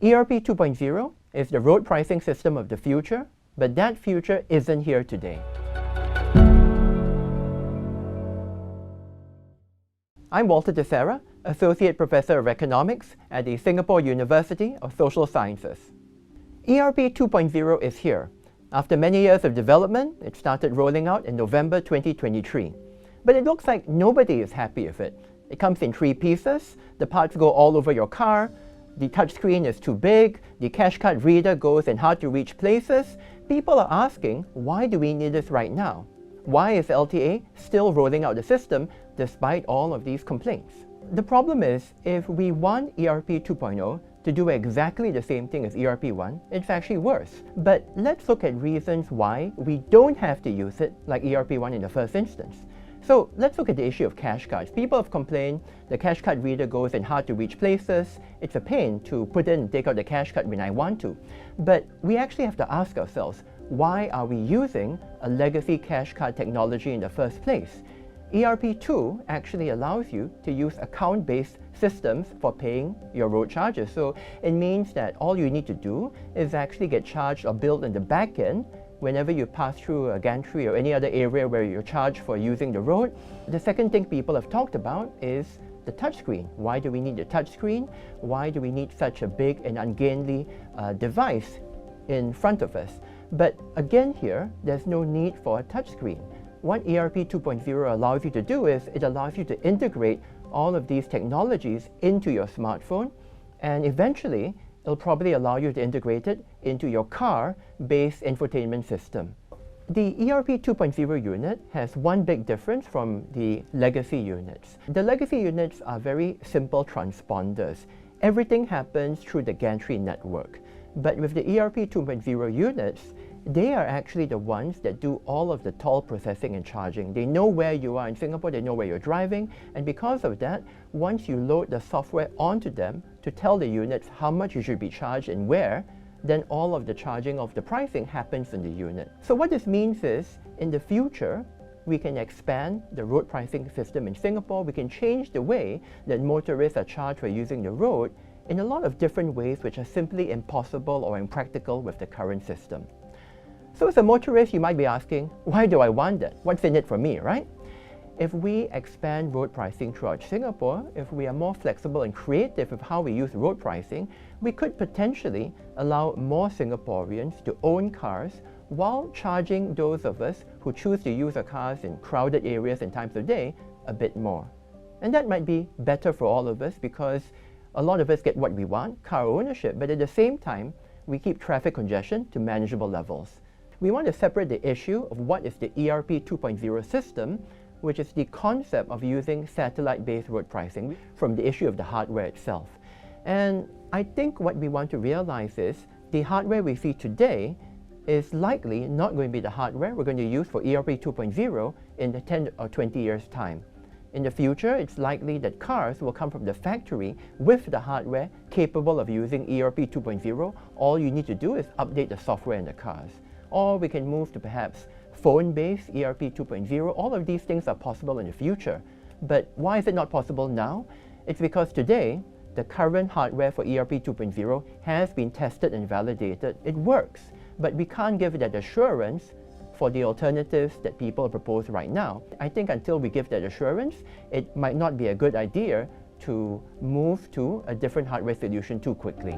ERP 2.0 is the road pricing system of the future, but that future isn't here today. I'm Walter Theseira, Associate Professor of Economics at the Singapore University of Social Sciences. ERP 2.0 is here. After many years of development, it started rolling out in November 2023. But it looks like nobody is happy with it. It comes in 3 pieces. The parts go all over your car. The touchscreen is too big. The cash card reader goes in hard-to-reach places. People are asking, why do we need this right now? Why is LTA still rolling out the system despite all of these complaints? The problem is, if we want ERP 2.0 to do exactly the same thing as ERP 1, it's actually worse. But let's look at reasons why we don't have to use it like ERP 1 in the first instance. So let's look at the issue of cash cards. People have complained the cash card reader goes in hard-to-reach places. It's a pain to put in and take out the cash card when I want to. But we actually have to ask ourselves, why are we using a legacy cash card technology in the first place? ERP 2 actually allows you to use account-based systems for paying your road charges. So it means that all you need to do is actually get charged or billed in the back end whenever you pass through a gantry or any other area where you're charged for using the road. The second thing people have talked about is the touchscreen. Why do we need a touchscreen? Why do we need such a big and ungainly device in front of us? But again here, there's no need for a touchscreen. What ERP 2.0 allows you to do is it allows you to integrate all of these technologies into your smartphone, and eventually it'll probably allow you to integrate it into your car-based infotainment system. The ERP 2.0 unit has one big difference from the legacy units. The legacy units are very simple transponders. Everything happens through the gantry network. But with the ERP 2.0 units, they are actually the ones that do all of the toll processing and charging. They know where you are in Singapore, they know where you're driving, and because of that, once you load the software onto them to tell the units how much you should be charged and where, then all of the charging of the pricing happens in the unit. So what this means is, in the future, we can expand the road pricing system in Singapore. We can change the way that motorists are charged for using the road in a lot of different ways which are simply impossible or impractical with the current system. So as a motorist, you might be asking, why do I want that? What's in it for me, right? If we expand road pricing throughout Singapore, if we are more flexible and creative with how we use road pricing, we could potentially allow more Singaporeans to own cars while charging those of us who choose to use our cars in crowded areas and times of day a bit more. And that might be better for all of us because a lot of us get what we want, car ownership, but at the same time, we keep traffic congestion to manageable levels. We want to separate the issue of what is the ERP 2.0 system, which is the concept of using satellite-based road pricing, from the issue of the hardware itself. And I think what we want to realize is the hardware we see today is likely not going to be the hardware we're going to use for ERP 2.0 in the 10 or 20 years' time. In the future, it's likely that cars will come from the factory with the hardware capable of using ERP 2.0. All you need to do is update the software in the cars. Or we can move to perhaps phone-based ERP 2.0. All of these things are possible in the future. But why is it not possible now? It's because today, the current hardware for ERP 2.0 has been tested and validated. It works, but we can't give that assurance for the alternatives that people propose right now. I think until we give that assurance, it might not be a good idea to move to a different hardware solution too quickly.